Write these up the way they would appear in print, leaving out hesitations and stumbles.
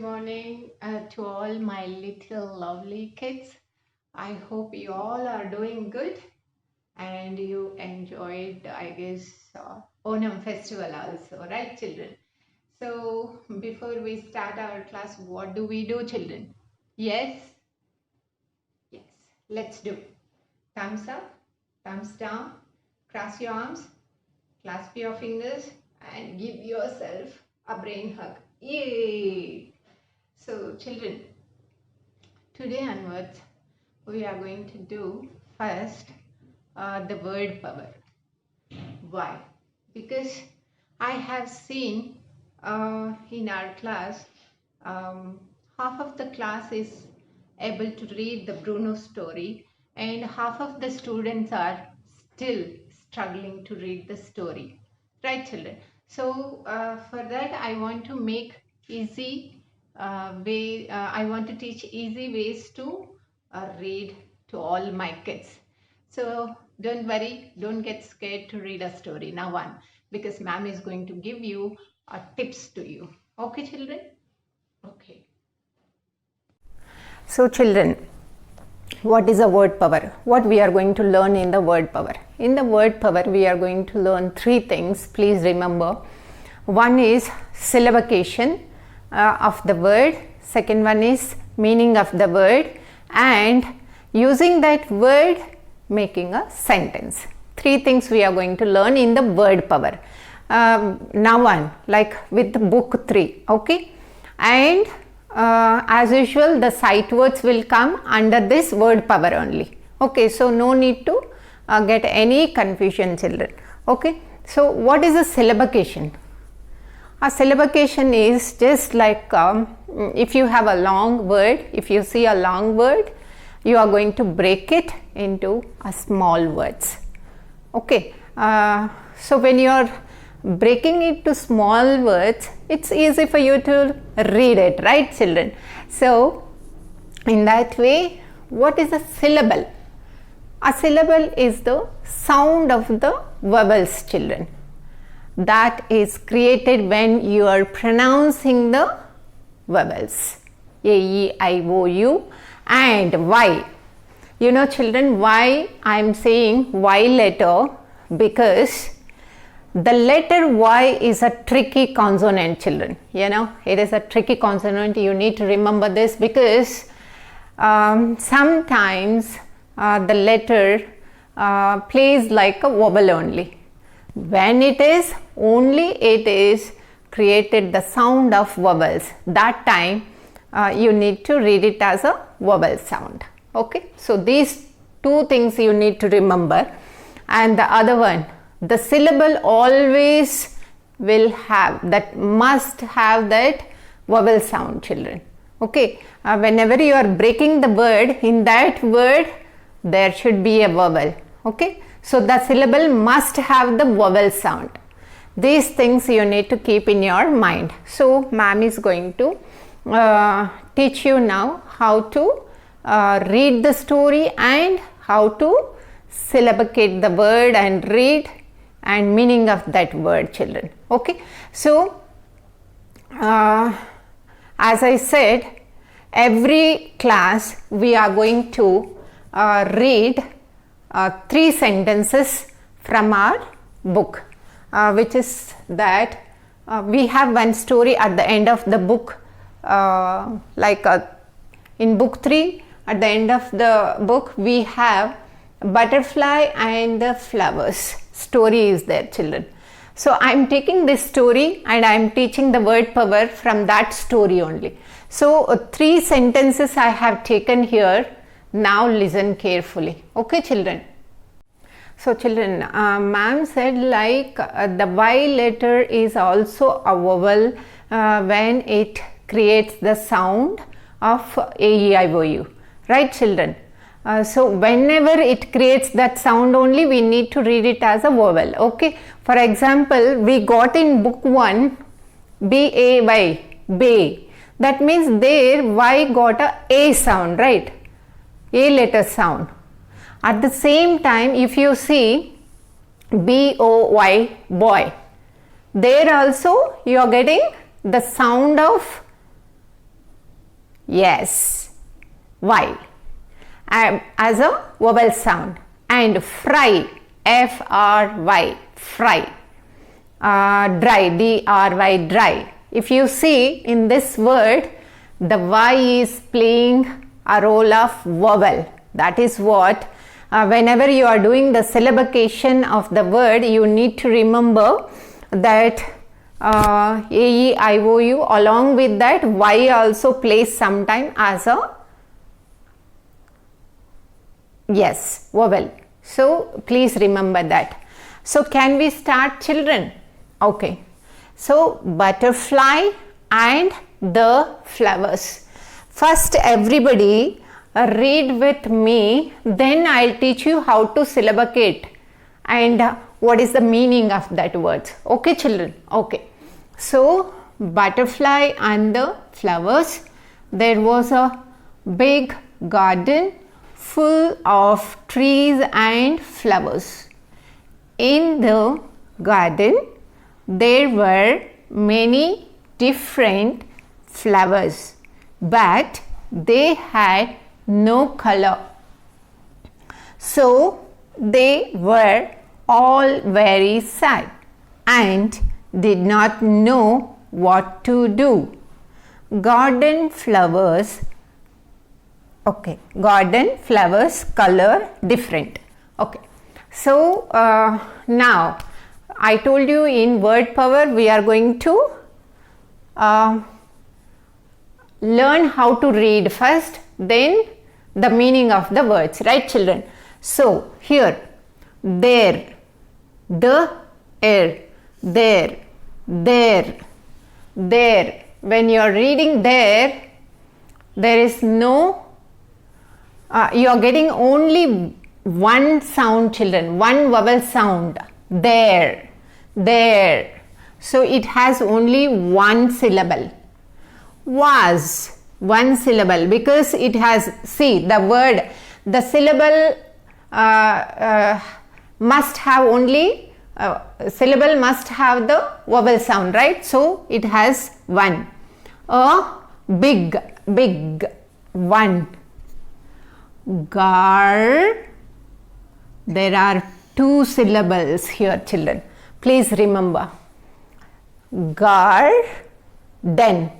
morning to all my little lovely kids. I hope you all are doing good and you enjoyed, I guess, Onam festival also, right, children? So, before we start our class, what do we do, children? Yes, yes, let's do. Thumbs up, thumbs down, cross your arms, clasp your fingers, and give yourself a brain hug. Yay! So, children, today onwards, we are going to do first the word power. Why? Because I have seen in our class, half of the class is able to read the Bruno story, and half of the students are still struggling to read the story. Right, children? So, for that, I want to make easy I want to teach easy ways to read to all my kids. So don't worry, don't get scared to read a story. Now one, because ma'am is going to give you tips to you. Okay, children? Okay. So children, what is a word power? What we are going to learn in the word power? In the word power, we are going to learn three things. Please remember. One is syllabication of the word. Second one is meaning of the word, and using that word making a sentence. Three things we are going to learn in the word power. Now on, like with book 3, okay? And as usual, the sight words will come under this word power only. Okay, so no need to get any confusion, children. Okay, so what is a syllabication? A syllabication is just like if you have a long word, if you see a long word, you are going to break it into a small words. Okay, so when you are breaking it to small words, it's easy for you to read it, right, children? So in that way, what is a syllable? A syllable is the sound of the vowels, children, that is created when you are pronouncing the vowels A, E, I, O, U and Y. You know, children, why I am saying Y letter? Because the letter Y is a tricky consonant, children. You know, it is a tricky consonant. You need to remember this because sometimes the letter plays like a vowel only. When it is created the sound of vowels. That time you need to read it as a vowel sound. Okay, so these two things you need to remember. And the other one, the syllable always will have that, must have that vowel sound, children. Okay, whenever you are breaking the word, in that word there should be a vowel. Okay, so the syllable must have the vowel sound. These things you need to keep in your mind. So ma'am is going to teach you now how to read the story and how to syllabicate the word and read and meaning of that word, children. Okay, so as I said, every class we are going to read 3 sentences from our book, which is that we have one story at the end of the book, in book 3, at the end of the book we have butterfly and the flowers story is there, children. So I am taking this story and I am teaching the word power from that story only. So 3 sentences I have taken here. Now listen carefully. Okay, children? So children, ma'am said like the Y letter is also a vowel when it creates the sound of A, E, I, O, U. Right, children? So whenever it creates that sound only, we need to read it as a vowel. Okay, for example, we got in book 1 B-A-Y, bay. That means there Y got a sound, right? A letter sound. At the same time, if you see B-O-Y, boy, there also you are getting the sound of Yes, Y as a vowel sound. And fry, F-R-Y, fry. Dry, D-R-Y, dry. If you see in this word, the Y is playing a role of vowel. That is what, whenever you are doing the syllabication of the word, you need to remember that A-E-I-O-U, along with that Y also plays sometime as a vowel. So please remember that. So can we start, children? Okay. So butterfly and the flowers. First everybody read with me, then I'll teach you how to syllabicate and what is the meaning of that word. Okay, children? Okay. So butterfly and the flowers. There was a big garden full of trees and flowers. In the garden there were many different flowers, but they had no color. So they were all very sad and did not know what to do. Garden flowers color different. Okay. So now I told you in word power we are going to learn how to read first, then the meaning of the words, right, children? So here, there, the, there, there. When you are reading there is no, you are getting only one sound, children, one vowel sound. There. So it has only one syllable. Was, one syllable, because it has, see the word, the syllable must have only, syllable must have the vowel sound, right? So it has one. A big one. Gar, there are two syllables here, children. Please remember. Garden.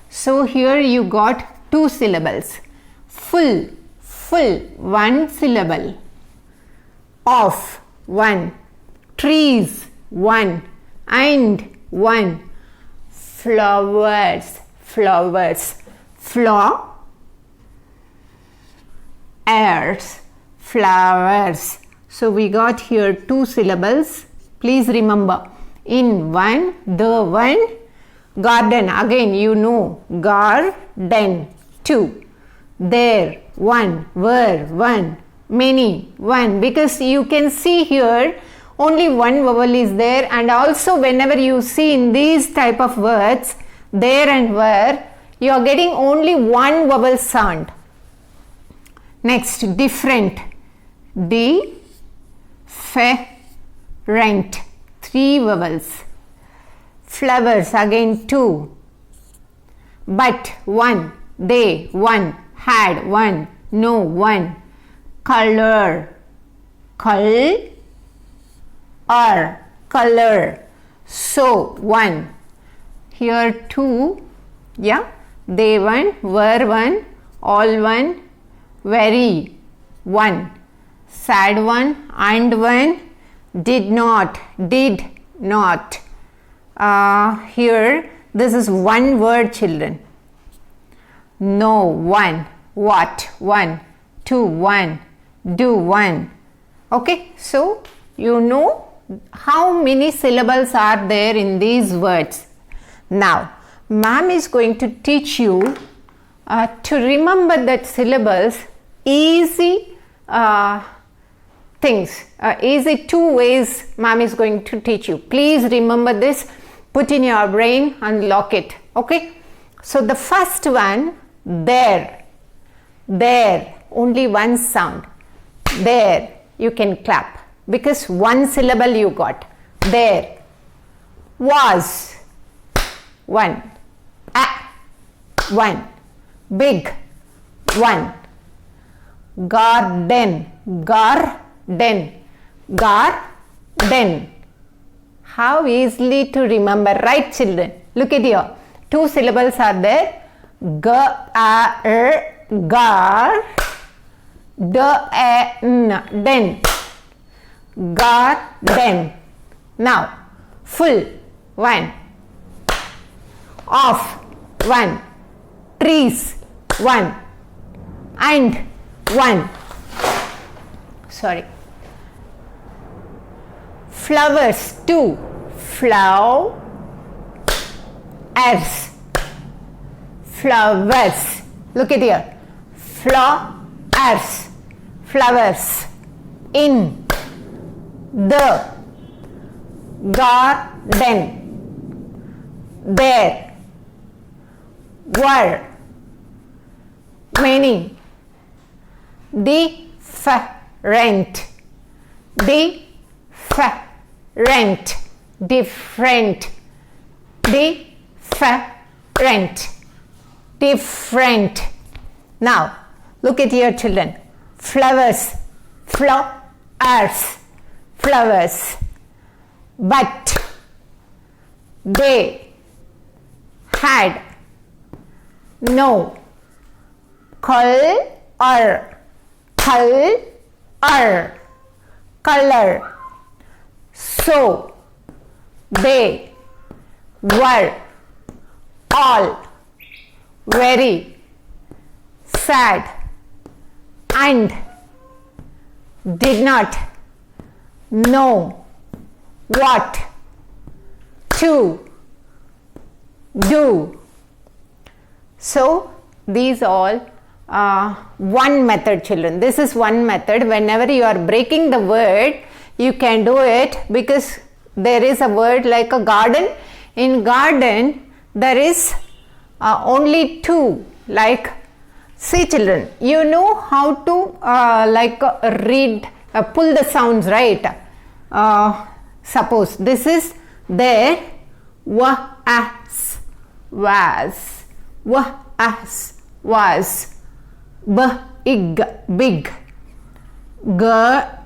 So here you got two syllables. Full, one syllable. Of, one. Trees, one. And one. Flowers. Flowers. So we got here two syllables. Please remember, in one, the one, garden, again you know, garden, two, there, one, were, one, many, one, because you can see here only one vowel is there, and also whenever you see in these type of words, there and were, you are getting only one vowel sound. Next, different, different, three vowels. Flowers, again two. But, one. They, one. Had, one. No, one. Color, color. So, one. Here two. Yeah. They one, were one, all one, very, one. Sad one, and one, did not. Here this is one word, children. No, one. What, one. To, one. Do, one. Okay, so you know how many syllables are there in these words. Now ma'am is going to teach you to remember that syllables, easy things, easy two ways ma'am is going to teach you. Please remember this, put in your brain and lock it. Okay, so the first one, there, only one sound. There, you can clap because one syllable you got. There. Was, one. A, one. Big, one. Garden, garden, garden. How easily to remember, right children? Look at here. 2 syllables are there. Gar, den, garden. Now, full, one. Off, one. Trees, one. And one. Sorry. Flowers, 2. Flowers. Flowers. Look at here. Flowers. Flowers. In the garden. There were many different, different, different. Now, look at here children. Flowers, flowers, flowers. But they had no color, so they were all very sad and did not know what to do. So these all one method children. This is one method. Whenever you are breaking the word, you can do it, because there is a word like a garden. In garden there is only 2, like, see children, you know how to read, pull the sounds, right? Suppose this is there, was, big, big, gar,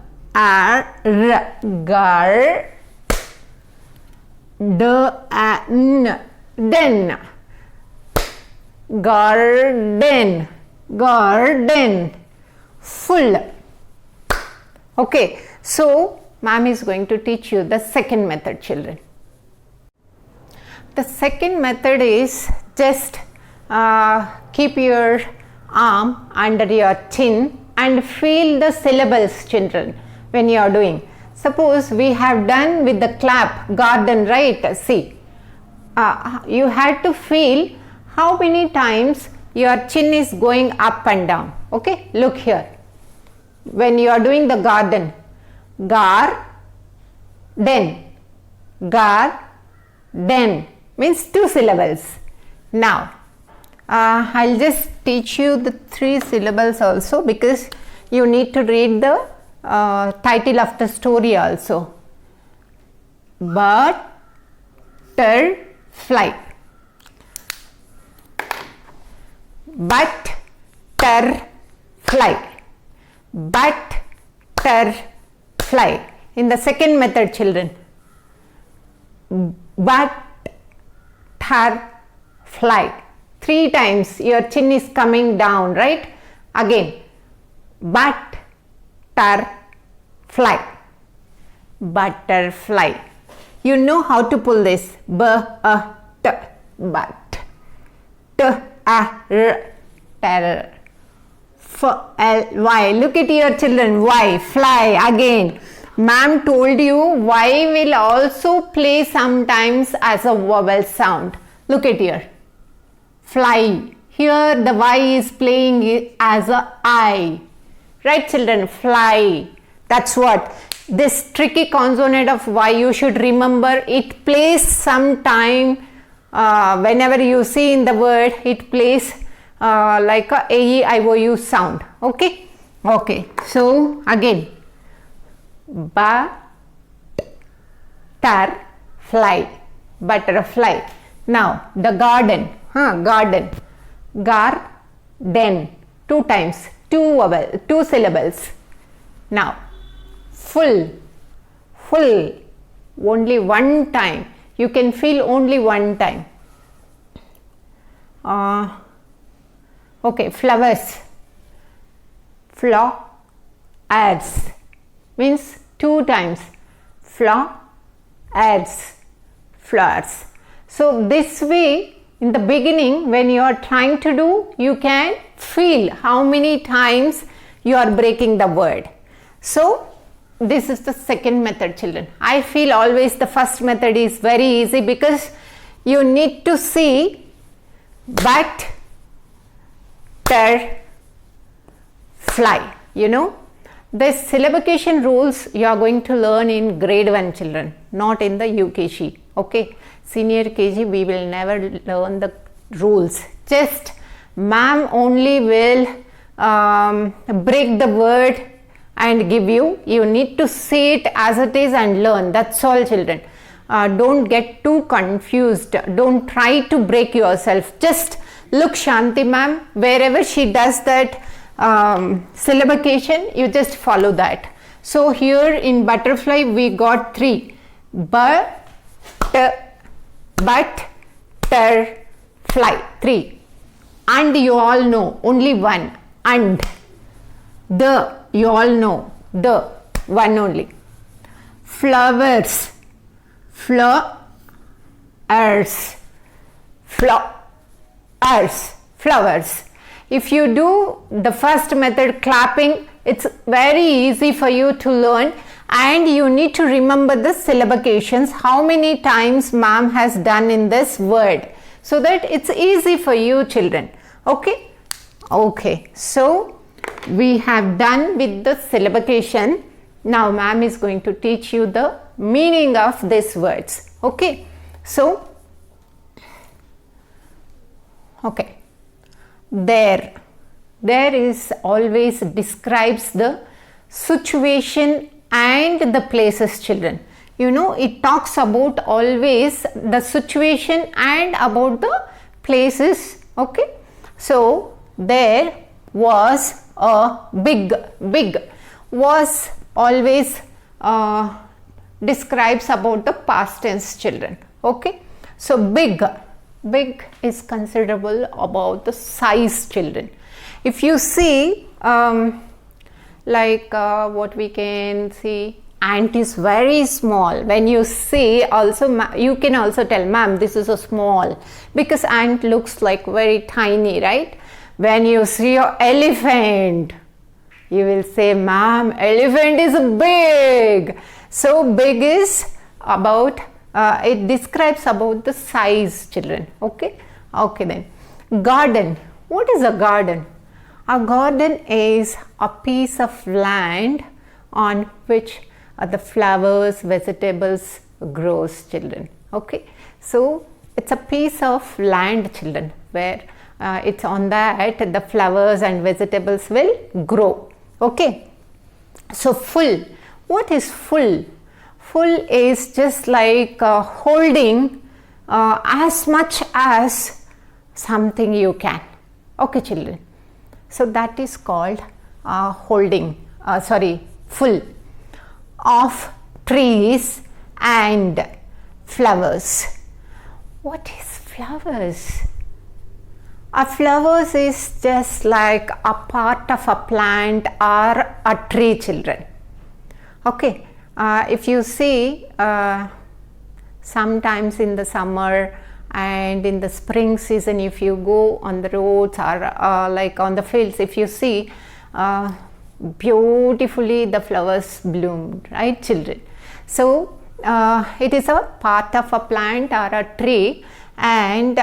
den, garden, garden, full. Okay, so ma'am is going to teach you the second method children. The second method is just keep your arm under your chin and feel the syllables children when you are doing. Suppose we have done with the clap garden, right? See, you had to feel how many times your chin is going up and down. Okay, look here. When you are doing the garden, garden means 2 syllables. Now, I'll just teach you the 3 syllables also, because you need to read the title of the story also. Butterfly, butterfly, butterfly. In the second method children, butterfly. 3 times your chin is coming down, right? Again, butterfly, butterfly. You know how to pull this. Fly. Look at your children. Y, fly. Again, ma'am told you Y will also play sometimes as a vowel sound. Look at here. Fly. Here the Y is playing as a I. Right children? Fly. That's what. This tricky consonant of Y, you should remember, it plays sometime whenever you see in the word, it plays like a A-E-I-O-U sound. Okay? Okay. So again, butterfly, butterfly. Now the garden, garden, garden, 2 times, 2 syllables. Now full, full, only 1 time. You can feel only 1 time. Okay, flowers, flowers means 2 times, flowers, flowers. So this way, in the beginning, when you are trying to do, you can feel how many times you are breaking the word. So this is the second method, children. I feel always the first method is very easy because you need to see but, fly. You know, the syllabication rules you are going to learn in grade 1, children, not in the UKG. Okay, senior KG we will never learn the rules. Just ma'am only will break the word and give you. You need to see it as it is and learn. That's all, children. Don't get too confused. Don't try to break yourself. Just look Shanti ma'am, wherever she does that syllabication, you just follow that. So here in butterfly we got 3. But, fly, 3. And you all know only 1. And the, you all know the 1 only. Flowers, flowers, flowers. If you do the first method, clapping, it's very easy for you to learn, and you need to remember the syllabications, how many times ma'am has done in this word, so that it's easy for you, children. Okay, okay, so we have done with the syllabication. Now ma'am is going to teach you the meaning of these words. Okay, so okay, there is always describes the situation and the places, children. You know, it talks about always the situation and about the places. Okay, so there was a big was always describes about the past tense, children. Okay, so big is considerable about the size, children. If you see what we can see, ant is very small. When you see, also you can also tell ma'am this is a small, because ant looks like very tiny, right? When you see your elephant, you will say ma'am elephant is big. So big is about it describes about the size, children. Okay, okay, then garden. What is a garden? A garden is a piece of land on which the flowers, vegetables grows, children. Okay, so it's a piece of land, children, where it's on that the flowers and vegetables will grow. Okay, so full. What is full? Full is just like holding as much as something you can. Okay, children. So that is called full of trees and flowers. What is flowers? A flowers is just like a part of a plant or a tree, children. Okay, if you see sometimes in the summer and in the spring season, if you go on the roads or like on the fields, if you see beautifully the flowers bloomed, right, children? So it is a part of a plant or a tree, and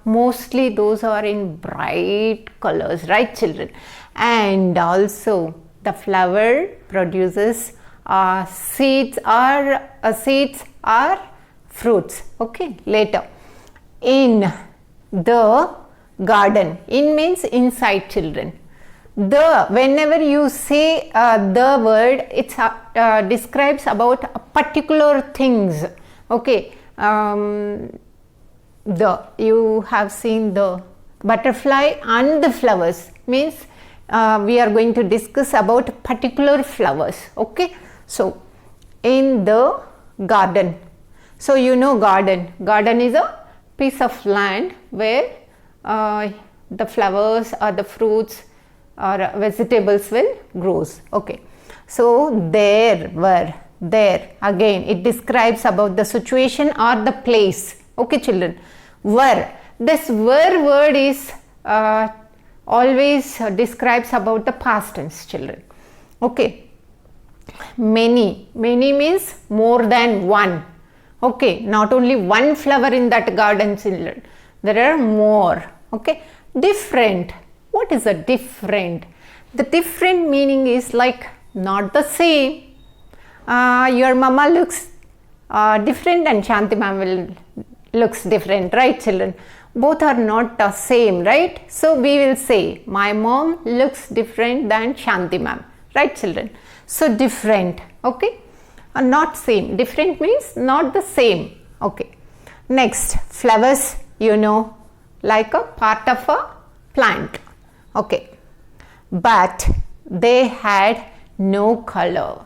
mostly those are in bright colors, right, children? And also the flower produces seeds or fruits. Okay, later. In the garden. In means inside, children. The, whenever you say the word, it describes about particular things. Okay, you have seen the butterfly and the flowers, means we are going to discuss about particular flowers. Okay, so in the garden, so you know garden is a piece of land where the flowers or the fruits or vegetables will grows. Okay, so there again it describes about the situation or the place. Okay children, were, this were word is always describes about the past tense children. Okay, many means more than one. Okay, not only one flower in that garden children, there are more. Okay, different, what is a different? The different meaning is like not the same. Your mama looks different and Shanti ma'am will looks different, right children? Both are not the same, right? So we will say my mom looks different than Shanti ma'am, right children? So different, okay, not same. Different means not the same. Okay, next, flowers, you know, like a part of a plant. Okay, but they had no color.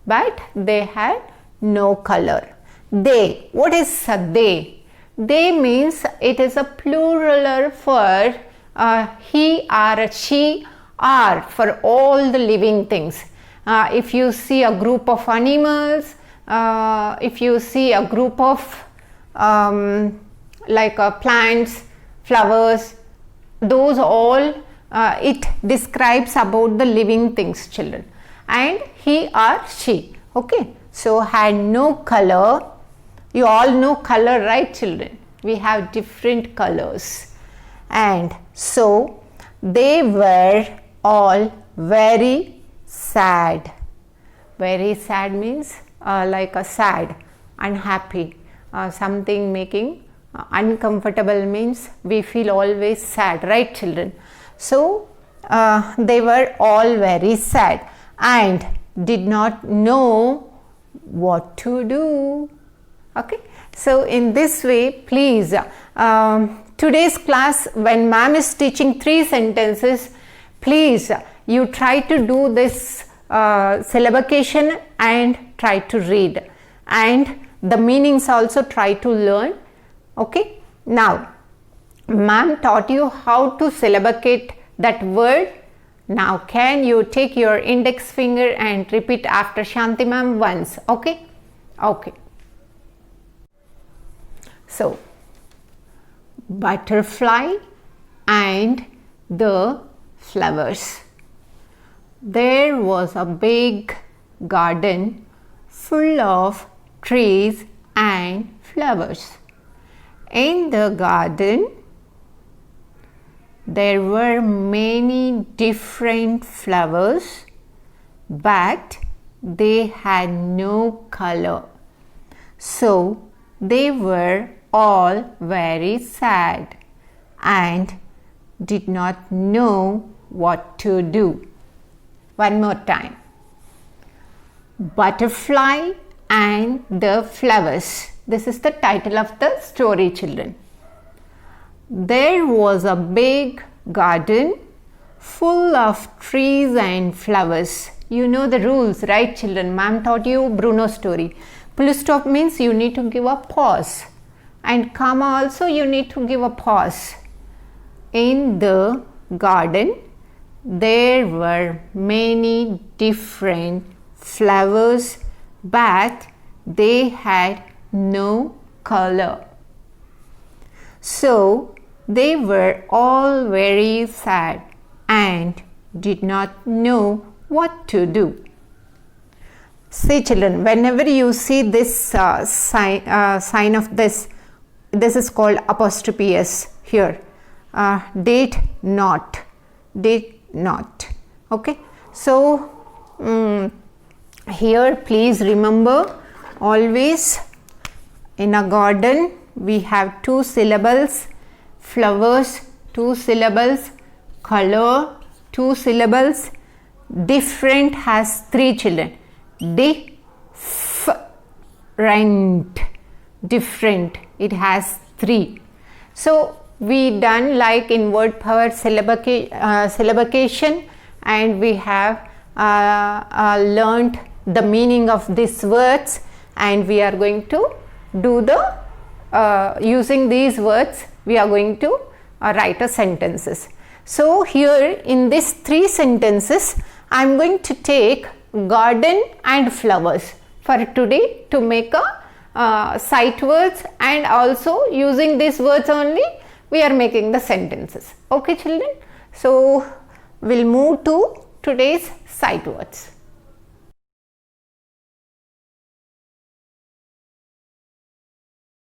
But they had no color. They, what is they? They means it is a plural for he or she or for all the living things. If you see a group of animals, if you see a group of like plants, flowers, those all it describes about the living things children. And he or she. Okay, so had no color. You all know color, right children? We have different colors. And so they were all very sad. Very sad means like a sad, unhappy, something making uncomfortable means we feel always sad, right children? So they were all very sad and did not know what to do. Okay, so in this way, please, today's class, when ma'am is teaching 3 sentences, please you try to do this syllabication and try to read, and the meanings also try to learn. Okay, now ma'am taught you how to syllabicate that word. Now can you take your index finger and repeat after Shanti ma'am once? Okay, okay. So butterfly and the flowers. There was a big garden full of trees and flowers. In the garden, there were many different flowers, but they had no color. So they were all very sad and did not know what to do. One more time. Butterfly and the flowers. This is the title of the story, children. There was a big garden full of trees and flowers. You know the rules, right children? Ma'am taught you Bruno story. Full stop means you need to give a pause, and comma also you need to give a pause. In the garden, there were many different flowers, but they had no color. So they were all very sad and did not know what to do. See children, whenever you see this sign of this is called apostrophe S here. Did not. Okay, so here please remember, always in a garden we have 2 syllables, flowers 2 syllables, color 2 syllables, different has 3 children. Different, it has 3. So we done like in word power syllabication, and we have learned the meaning of these words, and we are going to do the using these words we are going to write a sentences. So here in these 3 sentences I am going to take garden and flowers for today to make a sight words, and also using these words only we are making the sentences. Okay children, so we'll move to today's sight words.